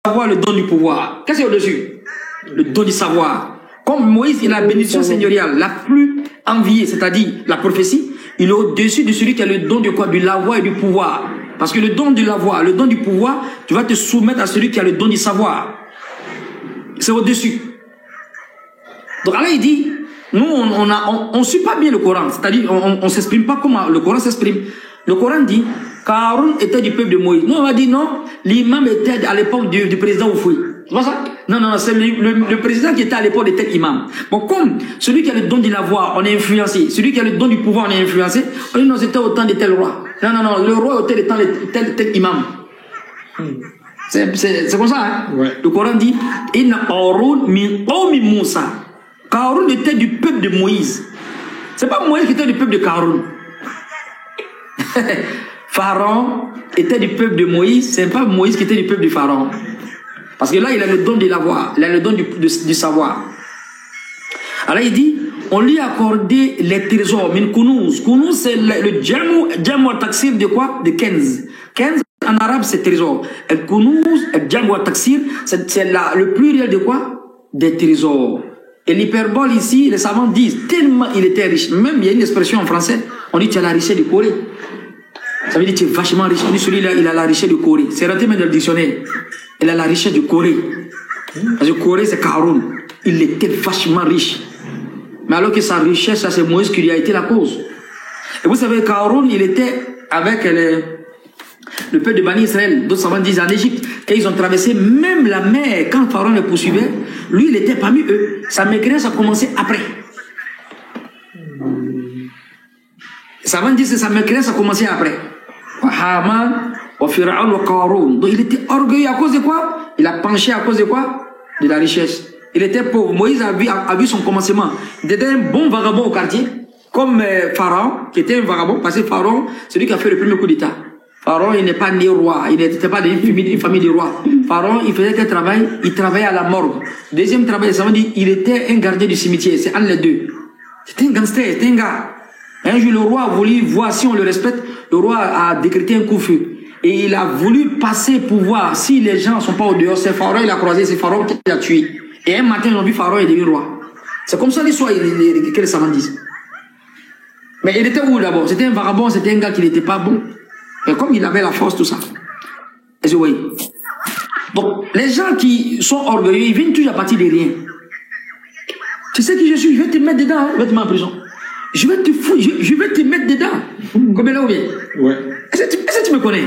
savoir, le don du pouvoir. Qu'est-ce qu'il y a au-dessus? Le don du savoir. Comme Moïse, il a la bénédiction seigneuriale, la plus enviée, c'est-à-dire la prophétie, il est au-dessus de celui qui a le don de quoi? Du lavoir et du pouvoir. Parce que le don du lavoir, le don du pouvoir, tu vas te soumettre à celui qui a le don du savoir. C'est au-dessus. Donc Allah, il dit, nous, on suit pas bien le Coran. C'est-à-dire, on ne s'exprime pas comment le Coran s'exprime. Le Coran dit, qu'Aaron était du peuple de Moïse. Nous, on va dire non, l'imam était à l'époque du président Oufoui. C'est pas ça? Non, non, c'est le président qui était à l'époque était imam. Bon, comme celui qui a le don de la voix, on est influencé. Celui qui a le don du pouvoir, on est influencé. On dit non, c'était au temps de tel roi. Non, non, non, le roi était au temps de tel imam. C'est comme ça, hein? Ouais. Le Coran dit, Inna Aaron min qawmi Moussa. Qu'Aaron était du peuple de Moïse. C'est pas Moïse qui était du peuple de Qu'Aaron. Pharaon était du peuple de Moïse, c'est pas Moïse qui était du peuple de Pharaon. Parce que là, il a le don de l'avoir, il a le don du savoir. Alors il dit, on lui a accordé les trésors, min kunuz. Kunuz, c'est le jamu al-taksir de quoi? De 15. 15 en arabe, c'est trésor. El kunuz, el jamu al-taksir, c'est le pluriel de quoi? Des trésors. Et l'hyperbole ici, les savants disent, tellement il était riche. Même, il y a une expression en français, on dit, tu as la richesse de Corée. Ça veut dire que tu es vachement riche. On dit, celui-là, il a la richesse de Corée. C'est rentré même dans le dictionnaire. Il a la richesse de Corée. Parce que Corée, c'est Qu'Aaron. Il était vachement riche. Mais alors que sa richesse, ça c'est Moïse qui lui a été la cause. Et vous savez, Qu'Aaron, il était avec le peuple de Bani Israël. D'autres savants disent en Égypte, quand ils ont traversé même la mer, quand Pharaon les poursuivait, lui, il était parmi eux. Sa mécréance a commencé après. Les savants disent que sa mécréance a commencé après. Donc il était orgueilleux à cause de quoi? Il a penché à cause de quoi? De la richesse. Il était pauvre. Moïse a vu son commencement. Il était un bon vagabond au quartier, comme Pharaon, qui était un vagabond, parce que Pharaon, c'est lui qui a fait le premier coup d'État. Pharaon, il n'est pas né roi, il n'était pas d'une famille de roi. Pharaon, il faisait quel travail? Il travaillait à la morgue. Deuxième travail, ça veut dire il était un gardien du cimetière, c'est entre les deux. C'était un gangster, c'était un gars. Un jour, le roi a voulu voir si on le respecte. Le roi a décrété un coup-feu. Et il a voulu passer pour voir si les gens ne sont pas au dehors. C'est Pharaon, il a croisé, c'est Pharaon qui l'a tué. Et un matin, ils ont vu Pharaon est devenu roi. C'est comme ça l'histoire que les savants disent. Mais il était où d'abord? C'était un vagabond, c'était un gars qui n'était pas bon. Et comme il avait la force, tout ça. Est-ce que vous voyez? Donc, les gens qui sont orgueilleux, ils viennent toujours à partir de rien. Tu sais qui je suis? Je vais te mettre dedans, hein? Je vais te mettre en prison. Je vais te foutre, je vais te mettre dedans. Combien là ou bien? Ouais. Est-ce que tu me connais?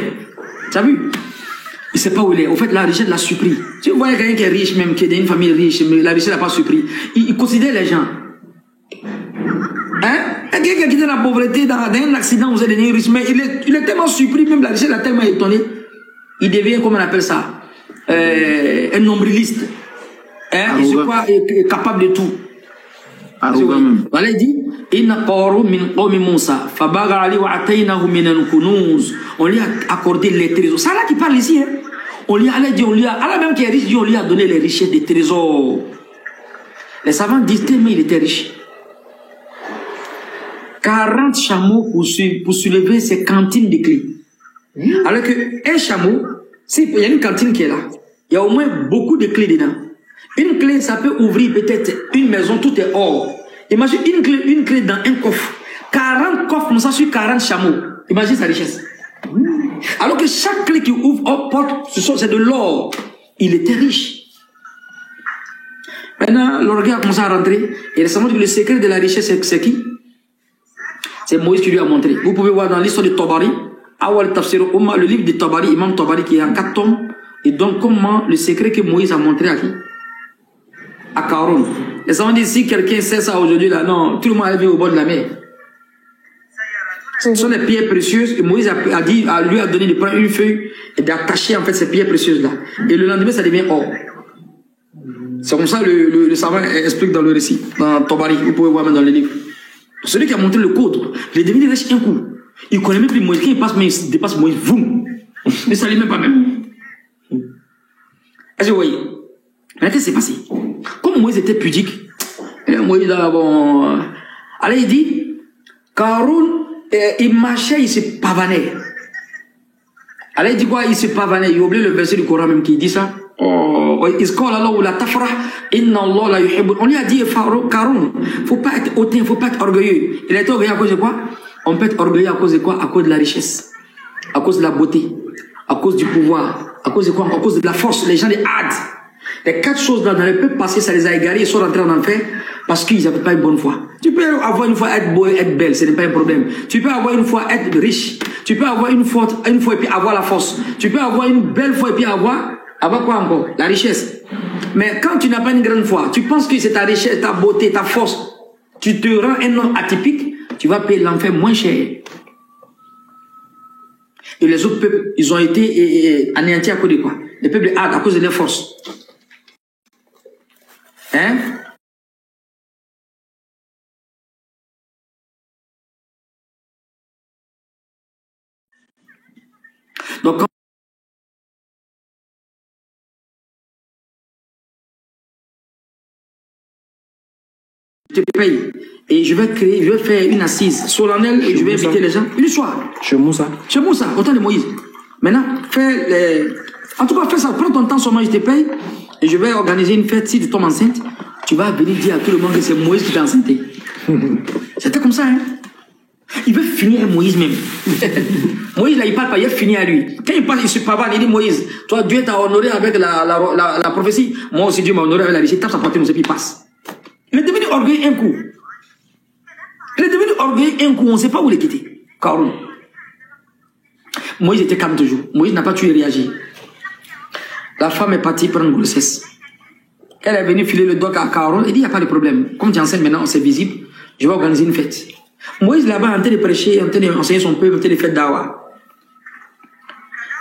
Tu as vu? Il ne sait pas où il est. Au fait, la richesse l'a surpris. Si vous voyez quelqu'un qui est riche, même qui est d'une famille riche, mais la richesse l'a pas surpris, il considère les gens. Hein? Quelqu'un qui est dans la pauvreté, dans un accident, vous êtes devenu riche, mais il est tellement surpris, même la richesse l'a tellement étonné, il devient, comment on appelle ça? Un nombriliste. Hein? Il se croit capable de tout. Voilà, il dit, on lui a accordé les trésors. C'est là qui parle ici. Hein? Allah même qui est riche, on lui a donné les richesses des trésors. Les savants disent tellement il était riche. 40 chameaux pour soulever ses cantines de clés. Alors qu'un chameau, il y a une cantine qui est là, il y a au moins beaucoup de clés dedans. Une clé, ça peut ouvrir peut-être une maison, tout est or. Imagine une clé dans un coffre. 40 coffres comme ça sur 40 chameaux. Imagine sa richesse. Alors que chaque clé qui ouvre porte, c'est de l'or. Il était riche. Maintenant, l'orgueil a commencé à rentrer. Et récemment, le secret de la richesse, c'est qui? C'est Moïse qui lui a montré. Vous pouvez voir dans l'histoire de Tabari, Awal Tafsir Oumma, le livre de Tabari, Imam Tabari, qui est en 4 tomes, et donc comment le secret que Moïse a montré à qui? À Qu'Aaron. Et ça veut dire si quelqu'un sait ça aujourd'hui, là, non, tout le monde est venu au bord de la mer. Ce sont des pierres précieuses, et Moïse lui a donné de prendre une feuille et d'attacher en fait ces pierres précieuses-là. Et le lendemain, ça devient or. C'est comme ça le savant explique dans le récit, dans Tabari, vous pouvez voir même dans le livre. Celui qui a montré le code, il est devenu riche un coup. Il ne connaît même plus Moïse. Quand il passe, mais il dépasse Moïse, boum. Il ne s'allume même pas même. Est-ce que vous voyez? Mais qu'est-ce qui s'est passé? Comme Moïse était pudique, Moïse, bon. Alors il dit, Qu'Aaron, il marchait, il se pavanait. Alors il dit quoi? Il se pavanait. Il a oublié le verset du Coran même qui dit ça. On lui a dit, Karun, faut pas être hautain, faut pas être orgueilleux. Il a été orgueilleux à cause de quoi? On peut être orgueilleux à cause de quoi? À cause de la richesse, à cause de la beauté, à cause du pouvoir, à cause de quoi? À cause de la force. Les gens les hâtent. Les 4 choses là dans le peuple passé, ça les a égarés, ils sont rentrés en enfer parce qu'ils n'avaient pas une bonne foi. Tu peux avoir une foi, être beau et être belle, ce n'est pas un problème. Tu peux avoir une foi, être riche. Tu peux avoir une foi et puis avoir la force. Tu peux avoir une belle foi et puis avoir quoi encore? La richesse. Mais quand tu n'as pas une grande foi, tu penses que c'est ta richesse, ta beauté, ta force, tu te rends un homme atypique, tu vas payer l'enfer moins cher. Et les autres peuples, ils ont été anéantis à cause de quoi? Les peuples à cause de leur force. Hein? Donc, quand je te paye et je vais faire une assise solennelle et je vais inviter les gens une soir. Chez Moussa. Chez Moussa, au temps de Moïse. Maintenant, en tout cas, fais ça, prends ton temps seulement, je te paye et je vais organiser une fête. Si tu tombes enceinte, tu vas venir dire à tout le monde que c'est Moïse qui t'a enceinté. C'était comme ça, hein? Il veut finir Moïse même. Moïse, là, il parle pas, il a fini à lui. Quand il parle, il se parle, il dit Moïse, toi, Dieu t'a honoré avec la prophétie. Moi aussi, Dieu m'a honoré avec la richesse. Tape sa poitrine, et puis il passe. Il est devenu orgueilleux un coup. Il est devenu orgueilleux un coup, on ne sait pas où il est quitté. Karun. Moïse était calme toujours. Moïse n'a pas tué et réagi. La femme est partie prendre une grossesse. Elle est venue filer le doigt à Karun. Il dit, il n'y a pas de problème. Comme tu enseignes maintenant, c'est visible. Je vais organiser une fête. Moïse là-bas en train de prêcher, en train d'enseigner son peuple, en train de faire dawa.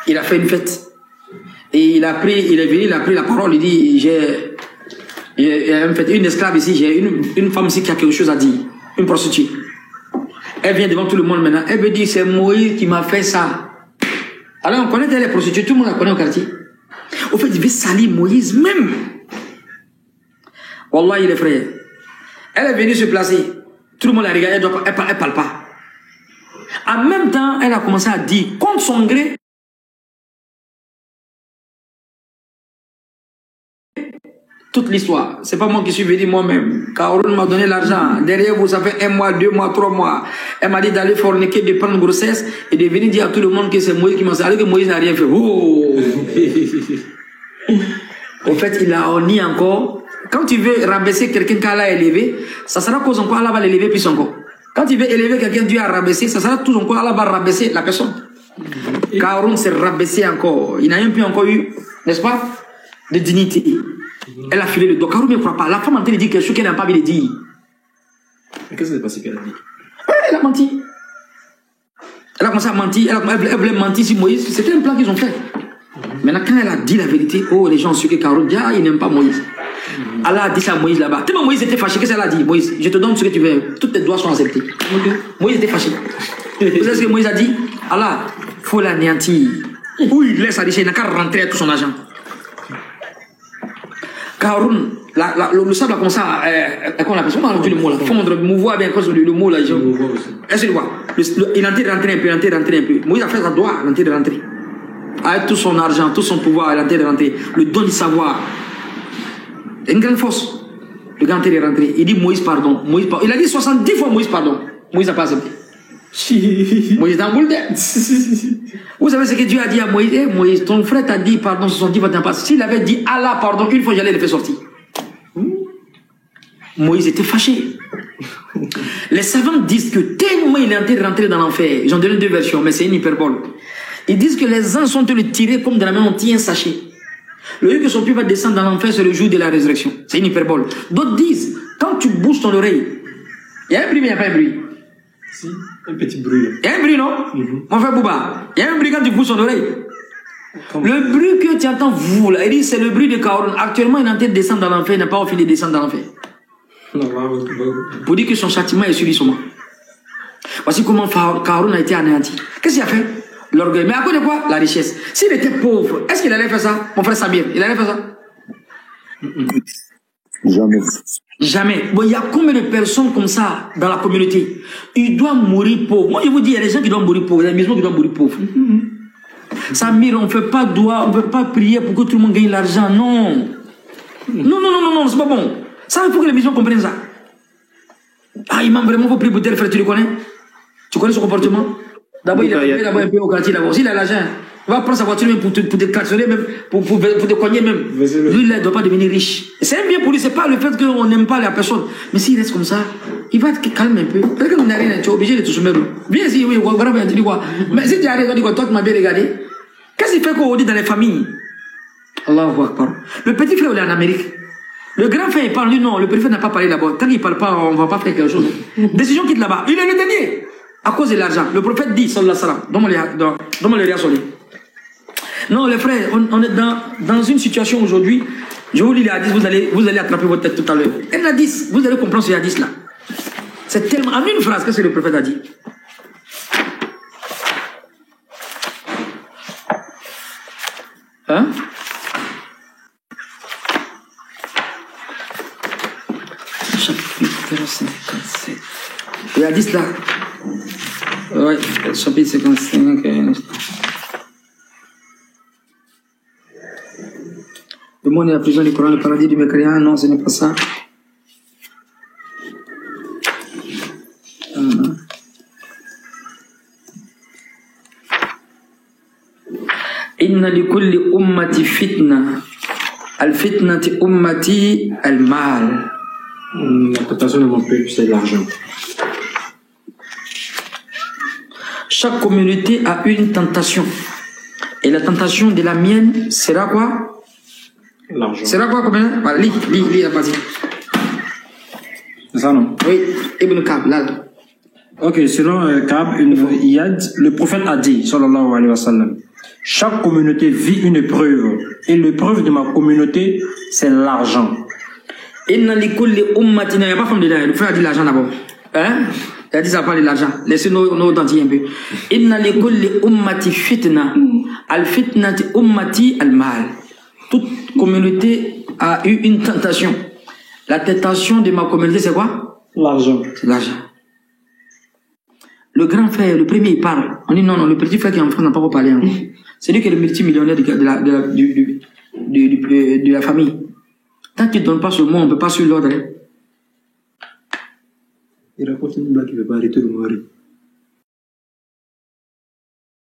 Il a fait une fête. Et il est venu, il a pris la parole, il dit, j'ai une esclave ici, j'ai une femme ici qui a quelque chose à dire. Une prostituée. Elle vient devant tout le monde maintenant. Elle veut dire, c'est Moïse qui m'a fait ça. Alors on connaît les prostituées, tout le monde la connaît au quartier. Au fait, il veut salir Moïse même. Wallah, il est frère. Elle est venue se placer. Tout le monde la regarde, elle parle pas. En même temps, elle a commencé à dire, contre son gré, toute l'histoire. C'est pas moi qui suis venu moi-même. Karun m'a donné l'argent. Derrière vous, ça fait 1 mois, 2 mois, 3 mois. Elle m'a dit d'aller forniquer, de prendre une grossesse et de venir dire à tout le monde que c'est Moïse qui m'a dit. Alors que Moïse n'a rien fait. Oh. Au fait, il a honni encore. Quand tu veux rabaisser quelqu'un qu'Allah a élevé, ça sera cause encore Allah va l'élever plus encore. Quand tu veux élever quelqu'un Dieu a rabaissé, ça sera tout encore Allah va rabaisser la personne. Karun s'est rabaissé encore. Il n'a même plus encore eu, n'est-ce pas, de dignité. Elle a filé le dos. Karun ne croit pas. La femme a dit quelque chose qu'elle n'a pas envie de dire. Mais qu'est-ce qui s'est passé qu'elle a dit? Elle a menti. Elle a commencé à mentir. Elle voulait mentir sur Moïse. C'était un plan qu'ils ont fait. Maintenant, quand elle a dit la vérité, oh, les gens ont su que Karun dit, ah, il n'aime pas Moïse. Allah a dit ça à Moïse là-bas. Tellement Moïse était fâché, qu'est-ce qu'elle a dit? Moïse, je te donne ce que tu veux. Tous tes doigts sont acceptés. Moïse était fâché. Vous savez ce que Moïse a dit? Allah, il faut l'anéantir. Où il laisse sa richesse, il n'a qu'à rentrer tout son argent. Karun, le sable a commencé à. Comment on appelle ça? Comment on appelle le mot là? Fondre, mouvoir bien, le mot là. Est-ce que tu vois? Il est en train de rentrer un peu, Moïse a fait sa doigt, il est en train de rentrer. Avec tout son argent, tout son pouvoir, il est en train de rentrer. Le don du savoir. Une grande force. Le gars est rentré. Il dit Moïse pardon. Moïse pardon. Il a dit 70 fois Moïse pardon. Moïse n'a pas accepté. Moïse dans le boule d'air. Vous savez ce que Dieu a dit à Moïse? Eh, Moïse, ton frère t'a dit pardon 70 fois, t'as pas. S'il avait dit Allah pardon une fois, j'allais le faire sortir. Moïse était fâché. Les savants disent que tellement il est en train de rentrer dans l'enfer. J'en donne 2 versions, mais c'est une hyperbole. Ils disent que les anges sont le tirer comme de la main, on tient un sachet. Le jour que son pied va descendre dans l'enfer, c'est le jour de la résurrection. C'est une hyperbole. D'autres disent, quand tu bouges ton oreille, il y a un bruit, mais il n'y a pas un bruit. Si, un petit bruit. Il y a un bruit, non? Mon frère Bouba, il y a un bruit quand tu bouges ton oreille. Le bruit que tu entends, vous, là, il dit, c'est le bruit de Karun. Actuellement, il est en train de descendre dans l'enfer, il n'a pas fini de descendre dans l'enfer. Pour dire que son châtiment est suivi seulement. Voici comment Karun a été anéanti. Qu'est-ce qu'il a fait? L'orgueil. Mais à cause de quoi? La richesse. S'il était pauvre, est-ce qu'il allait faire ça? Mon frère Samir, il allait faire ça? Jamais. Jamais. Bon, il y a combien de personnes comme ça dans la communauté? Ils doivent mourir pauvres. Moi, je vous dis, il y a des gens qui doivent mourir pauvres. Il y a des maisons qui doivent mourir pauvres. Samir, on ne fait pas doigt, on ne peut pas prier pour que tout le monde gagne l'argent. Non. Non, c'est pas bon. Ça, il faut que les musulmans comprennent ça. Ah, imam, vraiment, il faut prier pour tel frère, tu le connais? Tu connais son comportement? D'abord, il est d'abord un peu au quartier d'abord. S'il a l'argent, il va prendre sa voiture même pour te klaxonner, même, pour te cogner même. Lui, il ne doit pas devenir riche. C'est un bien pour lui, c'est pas le fait qu'on n'aime pas la personne. Mais s'il reste comme ça, il va te calmer un peu. Peut-être que tu n'as rien, tu es obligé de te soumettre. Viens ici, oui, tu dis quoi? Mais si tu as rien, tu dis quoi? Toi, tu m'as bien regardé. Qu'est-ce qu'il fait qu'on dit dans les familles? Allahu Akbar. Le petit frère, il est en Amérique. Le grand frère, il parle, lui, non, le petit frère n'a pas parlé là-bas. Tant qu'il ne parle pas, on ne va pas faire quelque chose. Décision quitte là-bas. Il est le dernier. À cause de l'argent. Le prophète dit, sallallahu alayhi wa sallam, donne-moi le riasoli. Non, les frères, on est dans une situation aujourd'hui. Je vous lis les hadiths, vous allez attraper votre tête tout à l'heure. Un hadith, vous allez comprendre ce hadith-là. C'est tellement. En une phrase, qu'est-ce que le prophète a dit? Hein? Chapitre 57. Le hadith là. Ouais, chapitre 55. Le monde est la prison du Coran, le paradis du mécréant. Non, ce n'est pas ça. Inna li kulli ummati fitna. Al fitnati ummati al mal. La tentation de mon peuple, c'est l'argent. Chaque communauté a une tentation. Et la tentation de la mienne sera quoi? L'argent. Sera quoi combien? Voilà, lis la partie. C'est ça, non? Oui, Ibn Ka'b, là. Ok, selon Ka'b ibn Iyad, le prophète a dit, sallallahu alayhi wa sallam, chaque communauté vit une épreuve. Et l'épreuve de ma communauté, c'est l'argent. Inna li kulli ummatin, il n'y a pas femme de là, le frère a dit l'argent d'abord. Hein? Il a dit ça parle de l'argent. Laissez nos dentiers un peu. Inna li kulli ummati fitna. Al fitnati ummati al mal. Toute communauté a eu une tentation. La tentation de ma communauté, c'est quoi? L'argent. C'est l'argent. Le grand frère, le premier, il parle. On dit non, le petit frère qui est en France n'a pas parlé. Hein. C'est lui qui est le multimillionnaire de la famille. Tant qu'il ne donne pas ce mot, on ne peut pas suivre l'ordre. Il raconte une blague qui ne veut pas arrêter de mourir.